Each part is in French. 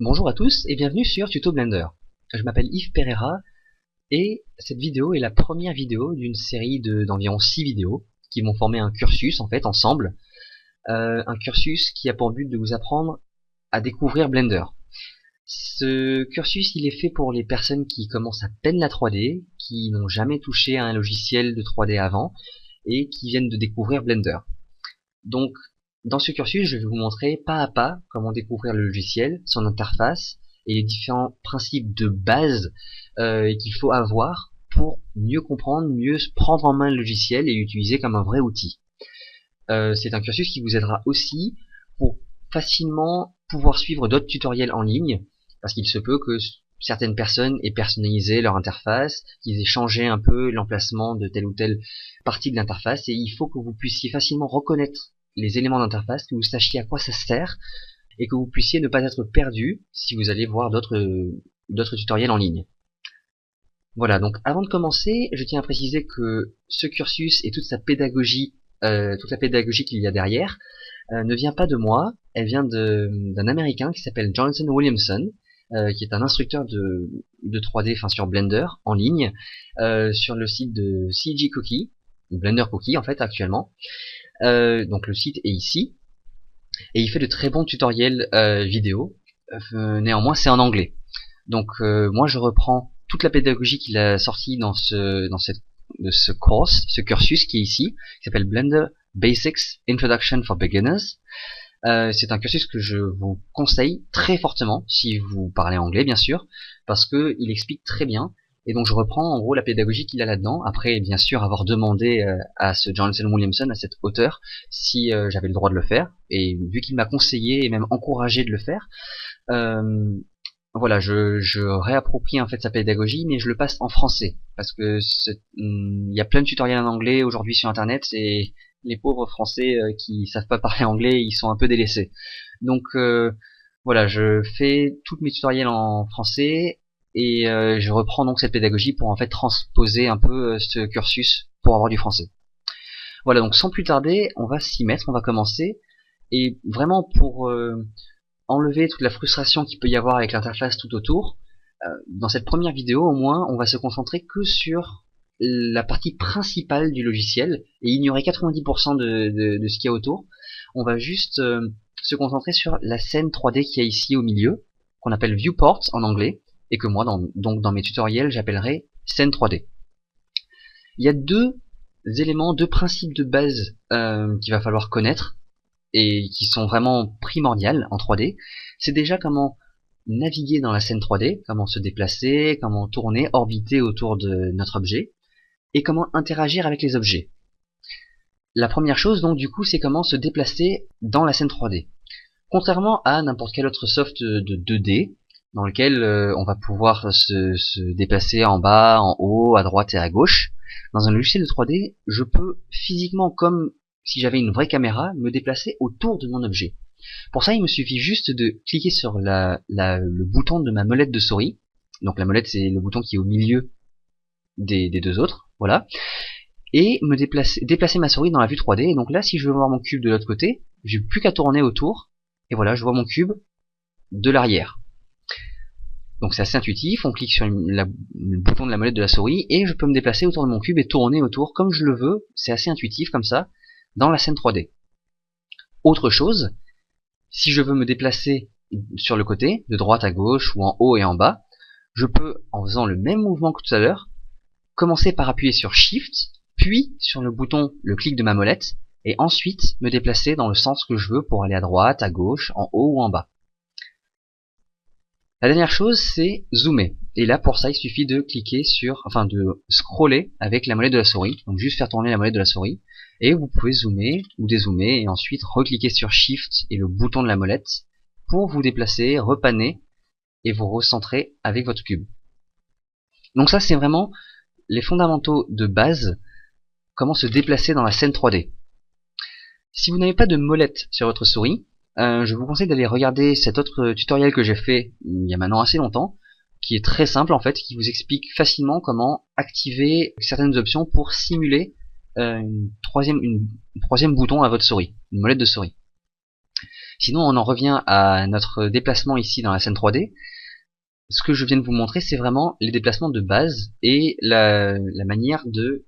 Bonjour à tous et bienvenue sur Tuto Blender. Je m'appelle Yves Pereira et cette vidéo est la première vidéo d'une série d'environ 6 vidéos qui vont former un cursus en fait ensemble. Un cursus qui a pour but de vous apprendre à découvrir Blender. Ce cursus il est fait pour les personnes qui commencent à peine la 3D, qui n'ont jamais touché à un logiciel de 3D avant et qui viennent de découvrir Blender. Donc dans ce cursus, je vais vous montrer pas à pas comment découvrir le logiciel, son interface et les différents principes de base qu'il faut avoir pour mieux comprendre, mieux prendre en main le logiciel et l'utiliser comme un vrai outil. C'est un cursus qui vous aidera aussi pour facilement pouvoir suivre d'autres tutoriels en ligne, parce qu'il se peut que certaines personnes aient personnalisé leur interface, qu'ils aient changé un peu l'emplacement de telle ou telle partie de l'interface, et il faut que vous puissiez facilement reconnaître les éléments d'interface, que vous sachiez à quoi ça sert, et que vous puissiez ne pas être perdu si vous allez voir d'autres tutoriels en ligne. Voilà, donc avant de commencer, je tiens à préciser que ce cursus et toute sa pédagogie, toute la pédagogie qu'il y a derrière, ne vient pas de moi, elle vient d'un Américain qui s'appelle Jonathan Williamson, qui est un instructeur de 3D, enfin sur Blender, en ligne, sur le site de CG Cookie, Blender Cookie en fait actuellement. Donc le site est ici, et il fait de très bons tutoriels vidéo, néanmoins c'est en anglais. Donc moi je reprends toute la pédagogie qu'il a sortie dans ce course, ce cursus qui est ici, qui s'appelle Blender Basics Introduction for Beginners. C'est un cursus que je vous conseille très fortement, si vous parlez anglais bien sûr, parce que il explique très bien. Et donc je reprends en gros la pédagogie qu'il a là-dedans, après bien sûr avoir demandé à ce Jonathan Williamson, à cet auteur, si j'avais le droit de le faire, et vu qu'il m'a conseillé et même encouragé de le faire, voilà, je réapproprie en fait sa pédagogie, mais je le passe en français, parce que il y a plein de tutoriels en anglais aujourd'hui sur internet, et les pauvres français qui savent pas parler anglais, ils sont un peu délaissés. Donc voilà, je fais tous mes tutoriels en français, et je reprends donc cette pédagogie pour en fait transposer un peu ce cursus pour avoir du français. Voilà, donc sans plus tarder, on va s'y mettre, on va commencer, et vraiment pour enlever toute la frustration qu'il peut y avoir avec l'interface tout autour, dans cette première vidéo au moins, on va se concentrer que sur la partie principale du logiciel et ignorer 90% de ce qu'il y a autour. On va juste se concentrer sur la scène 3D qui est ici au milieu, qu'on appelle Viewport en anglais, et que moi, donc dans mes tutoriels, j'appellerai scène 3D. Il y a deux éléments, deux principes de base qu'il va falloir connaître, et qui sont vraiment primordiales en 3D. C'est déjà comment naviguer dans la scène 3D, comment se déplacer, comment tourner, orbiter autour de notre objet, et comment interagir avec les objets. La première chose donc du coup c'est comment se déplacer dans la scène 3D. Contrairement à n'importe quel autre soft de 2D, dans lequel on va pouvoir se déplacer en bas, en haut, à droite et à gauche, dans un logiciel de 3D, je peux physiquement, comme si j'avais une vraie caméra, me déplacer autour de mon objet. Pour ça, il me suffit juste de cliquer sur le bouton de ma molette de souris. Donc la molette, c'est le bouton qui est au milieu des deux autres, voilà. Et me déplacer ma souris dans la vue 3D. Et donc là, si je veux voir mon cube de l'autre côté, j'ai plus qu'à tourner autour. Et voilà, je vois mon cube de l'arrière. Donc c'est assez intuitif, on clique sur le bouton de la molette de la souris, et je peux me déplacer autour de mon cube et tourner autour comme je le veux. C'est assez intuitif comme ça, dans la scène 3D. Autre chose, si je veux me déplacer sur le côté, de droite à gauche, ou en haut et en bas, je peux, en faisant le même mouvement que tout à l'heure, commencer par appuyer sur Shift, puis sur le bouton, le clic de ma molette, et ensuite me déplacer dans le sens que je veux pour aller à droite, à gauche, en haut ou en bas. La dernière chose, c'est zoomer. Et là, pour ça, il suffit de cliquer enfin de scroller avec la molette de la souris. Donc juste faire tourner la molette de la souris. Et vous pouvez zoomer ou dézoomer et ensuite recliquer sur Shift et le bouton de la molette pour vous déplacer, repanner et vous recentrer avec votre cube. Donc ça, c'est vraiment les fondamentaux de base, comment se déplacer dans la scène 3D. Si vous n'avez pas de molette sur votre souris, je vous conseille d'aller regarder cet autre tutoriel que j'ai fait il y a maintenant assez longtemps, qui est très simple en fait, qui vous explique facilement comment activer certaines options pour simuler un troisième bouton à votre souris, une molette de souris. Sinon, on en revient à notre déplacement ici dans la scène 3D. Ce que je viens de vous montrer, c'est vraiment les déplacements de base et la manière de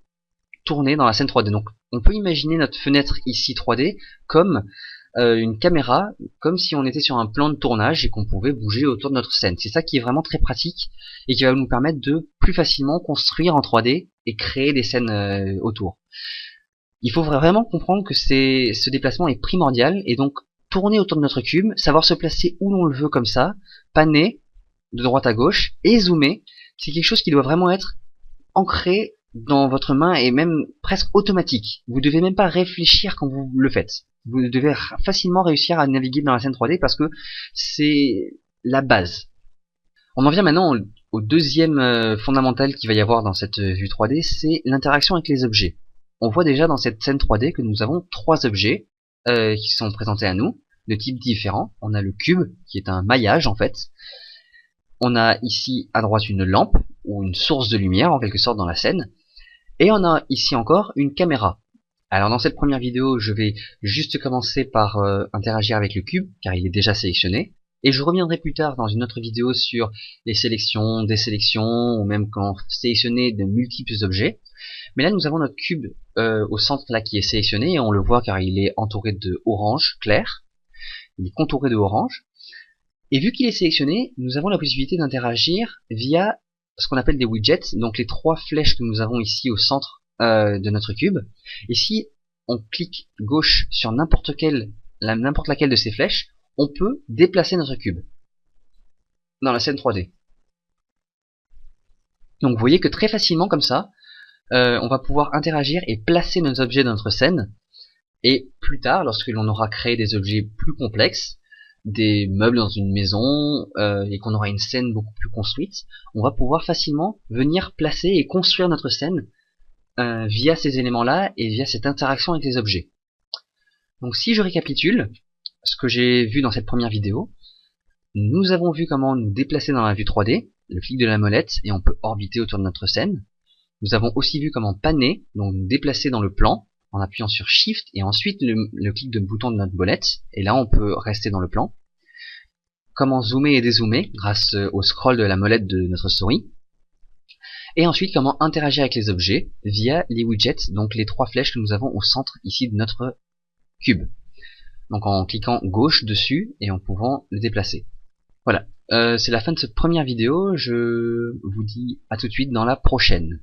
tourner dans la scène 3D. Donc, on peut imaginer notre fenêtre ici 3D comme une caméra, comme si on était sur un plan de tournage et qu'on pouvait bouger autour de notre scène. C'est ça qui est vraiment très pratique et qui va nous permettre de plus facilement construire en 3D et créer des scènes autour. Il faut vraiment comprendre que ce déplacement est primordial et donc tourner autour de notre cube, savoir se placer où l'on le veut comme ça, panner de droite à gauche et zoomer, c'est quelque chose qui doit vraiment être ancré dans votre main et même presque automatique. Vous devez même pas réfléchir quand vous le faites. Vous devez facilement réussir à naviguer dans la scène 3D parce que c'est la base. On en vient maintenant au deuxième fondamental qu'il va y avoir dans cette vue 3D, c'est l'interaction avec les objets. On voit déjà dans cette scène 3D que nous avons trois objets qui sont présentés à nous, de types différents. On a le cube, qui est un maillage en fait. On a ici à droite une lampe, ou une source de lumière en quelque sorte dans la scène. Et on a ici encore une caméra. Alors dans cette première vidéo, je vais juste commencer par interagir avec le cube, car il est déjà sélectionné. Et je reviendrai plus tard dans une autre vidéo sur les sélections, désélections, ou même quand sélectionner de multiples objets. Mais là nous avons notre cube au centre là qui est sélectionné, et on le voit car il est entouré de orange clair. Il est contouré de orange. Et vu qu'il est sélectionné, nous avons la possibilité d'interagir via ce qu'on appelle des widgets, donc les trois flèches que nous avons ici au centre de notre cube. Et si on clique gauche sur n'importe laquelle de ces flèches, on peut déplacer notre cube dans la scène 3D. Donc vous voyez que très facilement comme ça, on va pouvoir interagir et placer nos objets dans notre scène. Et plus tard, lorsque l'on aura créé des objets plus complexes, des meubles dans une maison, et qu'on aura une scène beaucoup plus construite, on va pouvoir facilement venir placer et construire notre scène via ces éléments-là et via cette interaction avec les objets. Donc si je récapitule ce que j'ai vu dans cette première vidéo, nous avons vu comment nous déplacer dans la vue 3D, le clic de la molette et on peut orbiter autour de notre scène. Nous avons aussi vu comment panner, donc nous déplacer dans le plan, en appuyant sur Shift et ensuite le clic de bouton de notre molette, et là on peut rester dans le plan. Comment zoomer et dézoomer grâce au scroll de la molette de notre souris. Et ensuite comment interagir avec les objets via les widgets, donc les trois flèches que nous avons au centre ici de notre cube. Donc en cliquant gauche dessus et en pouvant le déplacer. Voilà, c'est la fin de cette première vidéo, je vous dis à tout de suite dans la prochaine.